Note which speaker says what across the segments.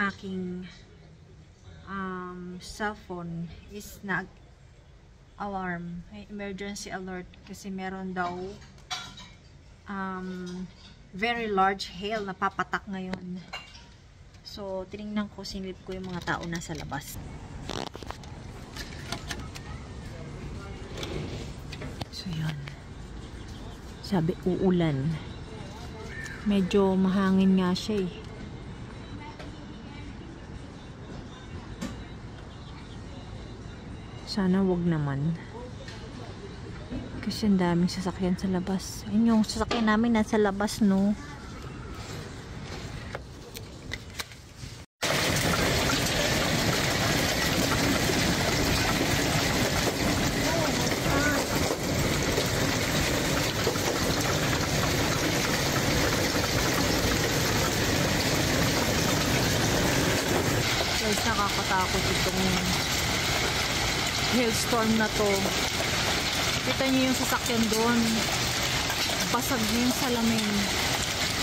Speaker 1: aking cellphone is nag-alarm. Emergency alert. Kasi meron daw very large hail na papatak ngayon. So, tinignan ko, sinilip ko yung mga tao nasa labas. So, yun. Sabi, uulan. Medyo mahangin nga siya eh. Sana wag naman. Kasi ang daming sasakyan sa labas. Ayun yung sasakyan namin nasa labas, no? Guys, nakakatakot itong hailstorm na to. Kita niyo yung sasakyan doon. Basag niyo yung salamin.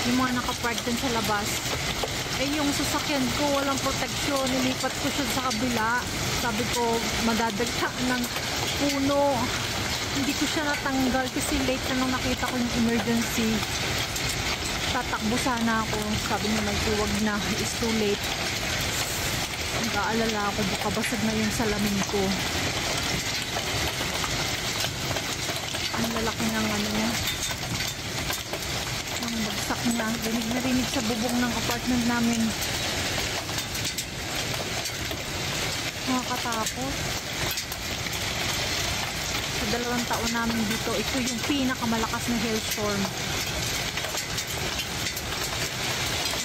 Speaker 1: Yung mga nakapark din sa labas. Eh, yung sasakyan ko, walang proteksyon. Nilipat ko siya sa kabila. Sabi ko, madadagta ng puno. Hindi ko siya natanggal kasi late na nung nakita ko yung emergency. Tatakbo sana ako. Sabi niya, may tuwag na. It's too late. Nag-aalala ako, baka basag na yung salamin ko. Ang lalaki ng ano niya. Ang bagsak niya. Rinig na rinig sa bubong ng apartment namin. Nakakatakot. Sa 2 taon namin dito, ito yung pinakamalakas na hailstorm.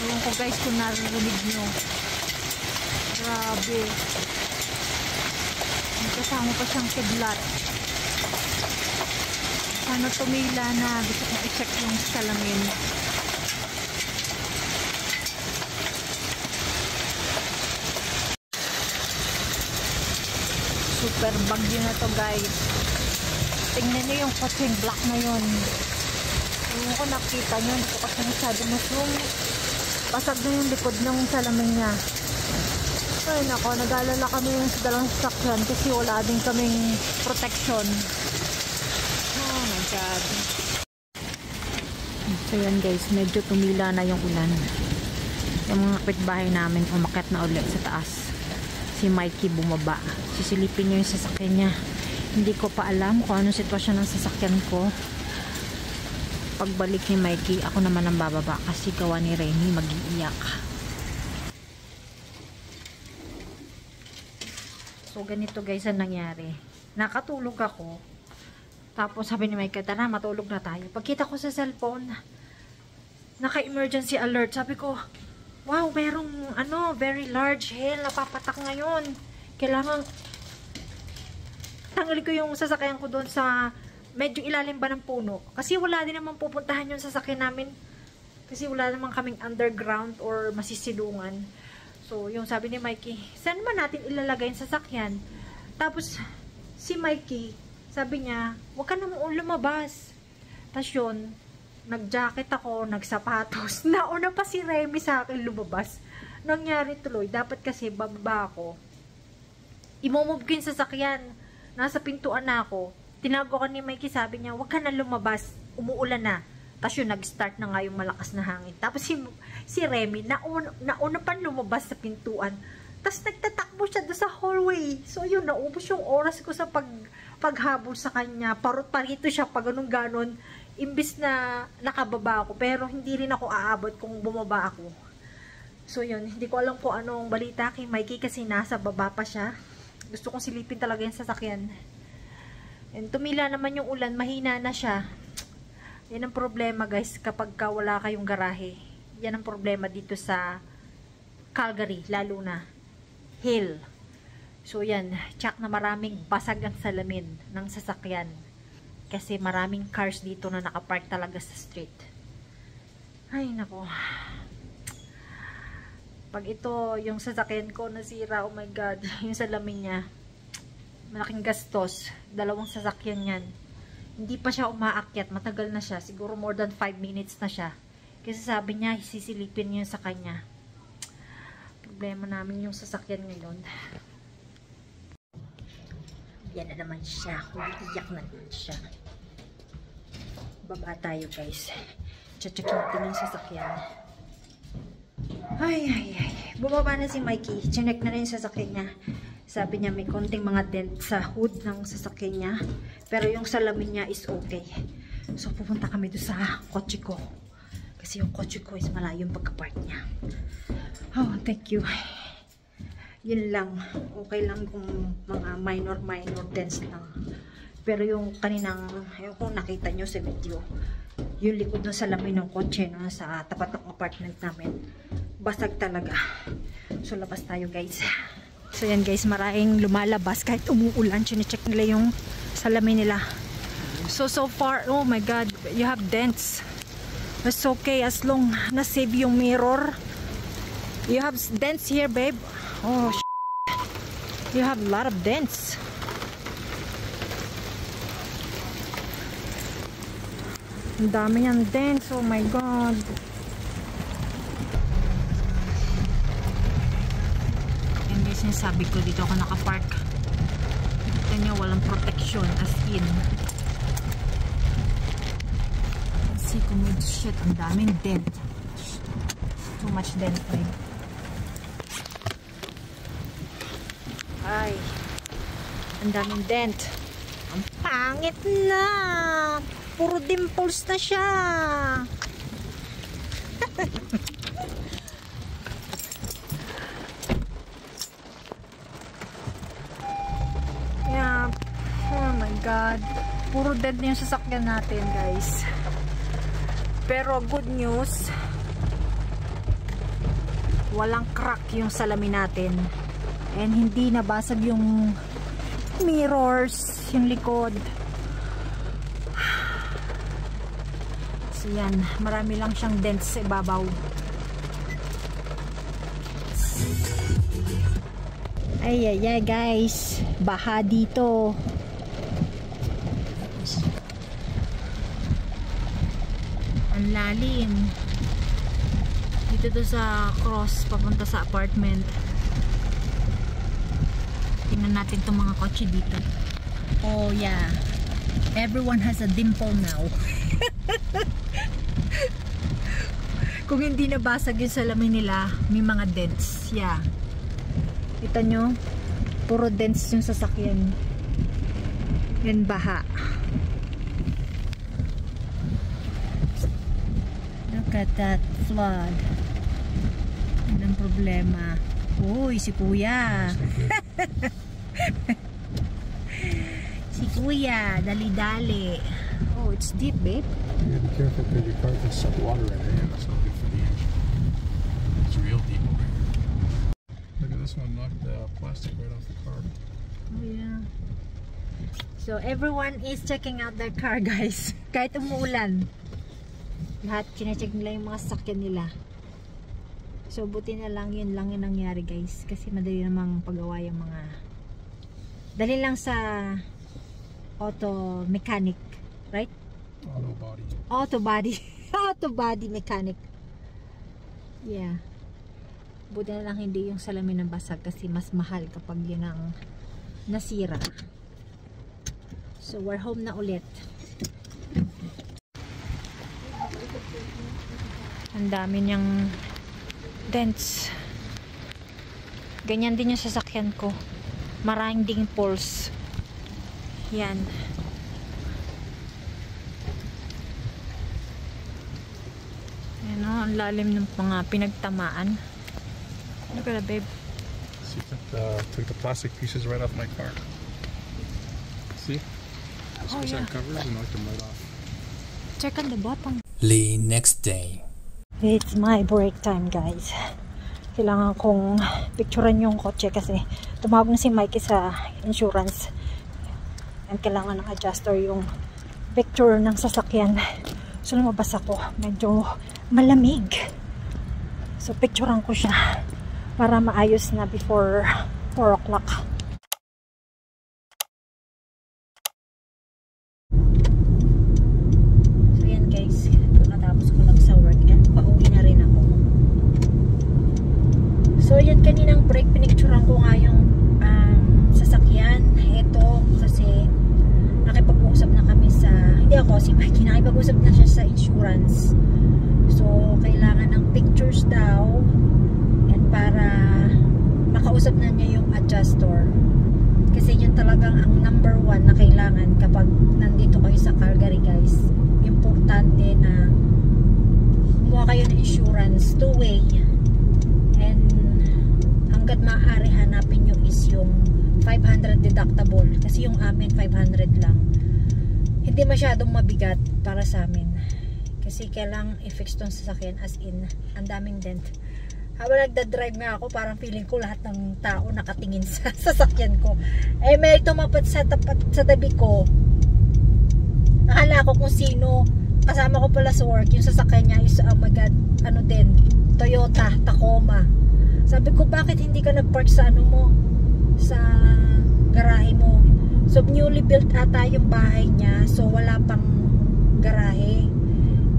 Speaker 1: Ewan ko guys kung naririnig nyo. Grabe. May kasama pa siyang kidlat. Sana tumila na. Gusto kong i-check yung salamin. Super bagyo na to guys. Tingnan niyo yung kutsing black na yun. Ewan ko nakita nyo. Hindi ko kasi masyado mas-zoom. Basag na yung likod ng salamin niya. Ay nako, nag-alala kami yung sa dalawang sasakyan kasi wala din kaming protection. Oh my God. So yan guys, medyo tumila na yung ulan. Yung mga kapitbahay namin umakyat na ulit sa taas. Si Mikey bumaba. Sisilipin niya yung sasakyan niya. Hindi ko pa alam kung anong sitwasyon ng sasakyan ko. Pagbalik ni Mikey, ako naman ang bababa kasi gawa ni Remy mag-iiyak. So, ganito guys ang nangyari. Nakatulog ako. Tapos sabi ni Mike, tara, matulog na tayo. Pagkita ko sa cellphone, naka-emergency alert. Sabi ko, wow, merong very large hail na papatak ngayon. Kailangan tanggalin ko yung sasakyan ko doon sa medyo ilalim ba ng puno. Kasi wala din naman pupuntahan yung sasakyan namin. Kasi wala naman kaming underground or masisilungan. So, yung sabi ni Mikey, saan man natin ilalagay yung sasakyan? Tapos, si Mikey, sabi niya, huwag ka naman lumabas. Tapos yun, nag-jacket ako, nagsapatos. Nauna pa si Remy sa akin lumabas. Nangyari tuloy, dapat kasi bababa ako. I-move ko yung sasakyan. Nasa pintuan na ako. Tinago ko ni Mikey, sabi niya, huwag ka na lumabas. Umuulan na. Tapos yun, nag-start na nga yung malakas na hangin. Tapos si Remy, nauna pa lumabas sa pintuan. Tapos nagtatakbo siya doon sa hallway. So yun, naubos yung oras ko sa paghabol sa kanya. Parito siya, pag ganun-ganon. Imbis na nakababa ako. Pero hindi rin ako aabot kung bumaba ako. So yun, hindi ko alam kung anong balita kay Mikey kasi nasa baba pa siya. Gusto kong silipin talaga yung sasakyan. And tumila naman yung ulan, mahina na siya. Yan ang problema guys kapag wala kayong garahe. Yan ang problema dito sa Calgary, lalo na hill. So yan, check na maraming basag ang salamin ng sasakyan. Kasi maraming cars dito na nakapark talaga sa street. Ay nako. Pag ito, yung sasakyan ko nasira, oh my God, yung salamin niya. Malaking gastos. 2 sasakyan yan. Hindi pa siya umaakyat. Matagal na siya. Siguro more than 5 minutes na siya. Kasi sabi niya, sisilipin niya sa kanya. problema namin yung sasakyan ngayon. Yan na naman siya. Umiiyak na naman siya. Baba tayo guys. Check natin yung sasakyan. Ay. Bumaba na si Mikey. Chinek na rin yung sasakyan niya. Sabi niya may konting mga dent sa hood ng sasakyan niya. Pero yung salamin niya is okay. So pupunta kami doon sa kotse ko. Kasi yung kotse ko is malayo yung pagka-park niya. Oh, thank you. Yun lang. Okay lang kung mga minor dents lang. Pero yung kaninang, yung kung nakita nyo sa video, yung likod ng salamin ng kotse no, sa tapat ng apartment namin, basag talaga. So labas tayo guys. So yan guys, maraming lumalabas kahit umuulan. Chine-check nila yung salamin nila. So far, oh my god, you have dents. That's okay as long na-save yung mirror. You have dents here, babe. Oh, you have a lot of dents. Ang dami niyang dents. Oh my god. Yan guys, sinasabi ko dito ako nakapark. Kita nyo, walang protection as in. See kung may shit. Ang daming dent. Too much dent, babe. Ay, ang daming dent. Ang pangit na. Puro dimples na siya. Yeah. Oh my god. Puro dent na yung sasakyan natin, guys. Pero good news, walang crack yung salamin natin. And hindi nabasag yung mirrors, yung likod. So yan, marami lang siyang dents sa ibabaw. Ay guys, baha dito. Ang lalim. Dito to sa cross papunta sa apartment. Tingnan natin itong mga kotse dito. Oh yeah, everyone has a dimple now. Kung hindi nabasag yung salamin nila, may mga dents. Yeah, kita nyo, puro dents yung sasakyan. Yan, baha. Look at that flood. Yan ang problema. Uy, si kuya. Si kuya, dali-dali. Oh, it's deep, babe.
Speaker 2: Yeah, be careful because your car can suck water in it. That's not good for the engine. It's real deep over here. Look at this one, knocked the plastic right off the car.
Speaker 1: Oh, yeah. So, everyone is checking out their car, guys. Kahit umuulan. Lahat, kina-check nila yung mga sasakyan nila. So, buti na lang yun lang yung nangyari, guys. Kasi madali namang pagawa yung mga... Dali lang sa auto mechanic, right?
Speaker 2: Auto body.
Speaker 1: Auto body. Auto body mechanic. Yeah. Buti na lang hindi yung salamin ng basag kasi mas mahal kapag yun ang nasira. So, we're home na ulit. Ang dami niyang dents. Ganyan din yung sasakyan ko. Maraming ding pulse. Yan. Yan o, ang lalim ng mga pinagtamaan. Look at that, babe.
Speaker 2: See, took the plastic pieces right off my car. See? This was our covers and knocked them right off.
Speaker 1: Check on the bottom.
Speaker 3: Next day.
Speaker 1: It's my break time, guys. Kailangan kong picturean yung kotse kasi tumawag na si Mikey sa insurance. And kailangan ng adjuster yung picture ng sasakyan. So lumabas ako. Medyo malamig. So picturean ko siya para maayos na before 4 o'clock. So yan guys. Kakatapos ko lang sa work and pauwi na rin ako. So yan guys. nakausap na niya yung adjuster. Kasi yun talagang ang number 1 na kailangan kapag nandito kayo sa Calgary, guys. Importante na kumuha kayo ng insurance, two-way. And hanggat maaari hanapin nyo is yung 500 deductible. Kasi yung amin 500 lang. Hindi masyadong mabigat para sa amin. Kasi kailangang i-fix tong sasakyan, as in, ang daming dent. Habang nagdadrive nga ako, parang feeling ko lahat ng tao nakatingin sa sasakyan ko. Eh, may tumapat sa tabi ko. Nakala ko kung sino. Kasama ko pala sa work. Yung sasakyan niya is, oh my God, ano din, Toyota Tacoma. Sabi ko, bakit hindi ka nag-park sa ano mo? Sa garahe mo? So, newly built ata yung bahay niya. So, wala pang garahe.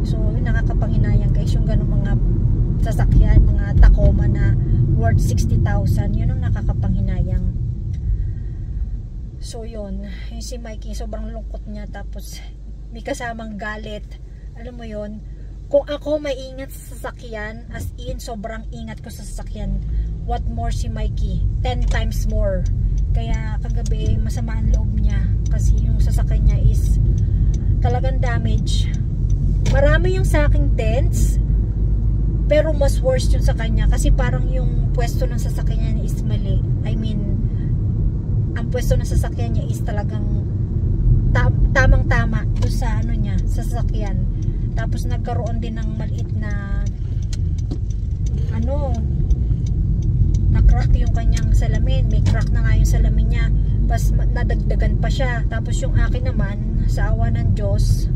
Speaker 1: So, nakakapanghinayang guys, yung ganun mga sasakyan, mga Tacoma na worth 60,000, yun ang nakakapanghinayang. So, yun. Yung si Mikey, sobrang lungkot niya. Tapos, may kasamang galit. Alam mo yun, kung ako maingat sa sasakyan, as in, sobrang ingat ko sa sasakyan. What more si Mikey? 10 times more. Kaya, kagabi, masama ang loob niya. Kasi yung sasakyan niya is talagang damage. Marami yung sa aking dents, pero mas worse yung sa kanya kasi parang yung pwesto ng sasakyan niya is mali. I mean, ang pwesto ng sasakyan niya is talagang tamang-tama doon sa ano niya, sa sasakyan. Tapos nagkaroon din ng maliit na ano, na-crack yung kanyang salamin. May crack na nga yung salamin niya. Tapos nadagdagan pa siya. Tapos yung akin naman, sa awa ng Diyos,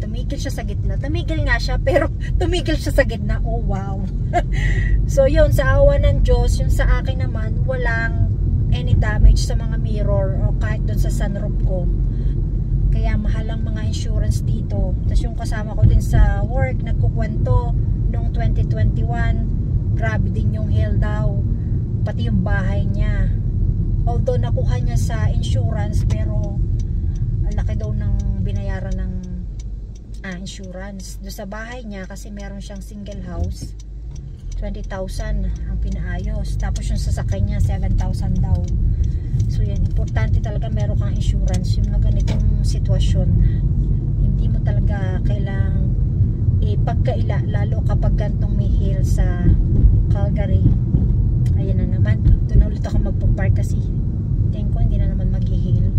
Speaker 1: tumigil siya sa gitna. Tumigil nga siya, pero tumigil siya sa gitna. Oh, wow. So, yun, sa awa ng Diyos, yung sa akin naman, walang any damage sa mga mirror o kahit dun sa sunroof ko. Kaya mahal ang mga insurance dito. Tapos yung kasama ko din sa work, nagkukwento noong 2021, grabe din yung hail daw. Pati yung bahay niya. Although nakuha niya sa insurance, pero ang laki daw ng binayaran ng insurance doon sa bahay niya kasi meron siyang single house. 20,000 ang pinaayos, tapos yung sasakyan niya 7,000 daw. So yan, importante talaga meron kang insurance yung mga ganitong sitwasyon. Hindi mo talaga kailangang pagkaila, lalo kapag gantong may hail sa Calgary. Ayan na naman, doon na ulit ako magpapark kasi tingin ko hindi na naman mag-hail.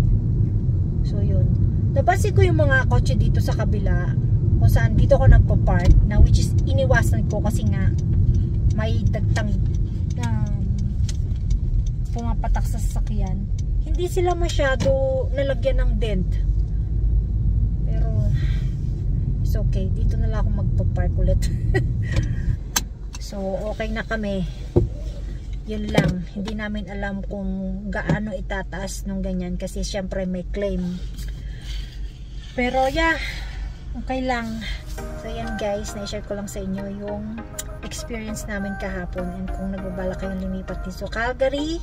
Speaker 1: So yun, napansin ko yung mga kotse dito sa kabila kung saan dito ko nagpa-park, na which is iniwasan ko kasi nga may dagtang pumapatak sa sasakyan. Hindi sila masyado nalagyan ng dent, pero it's okay, dito na lang ako magpa-park ulit. So okay na kami. Yun lang, hindi namin alam kung gaano itataas nung ganyan kasi syempre may claim. Pero yeah, okay lang. So yan guys, na-share ko lang sa inyo yung experience namin kahapon, and kung nagbabala kayong lumipat dito sa Calgary,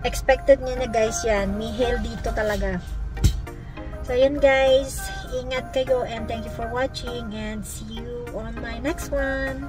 Speaker 1: expected nyo na guys yan, may hail dito talaga. So yan guys, ingat kayo and thank you for watching, and see you on my next one.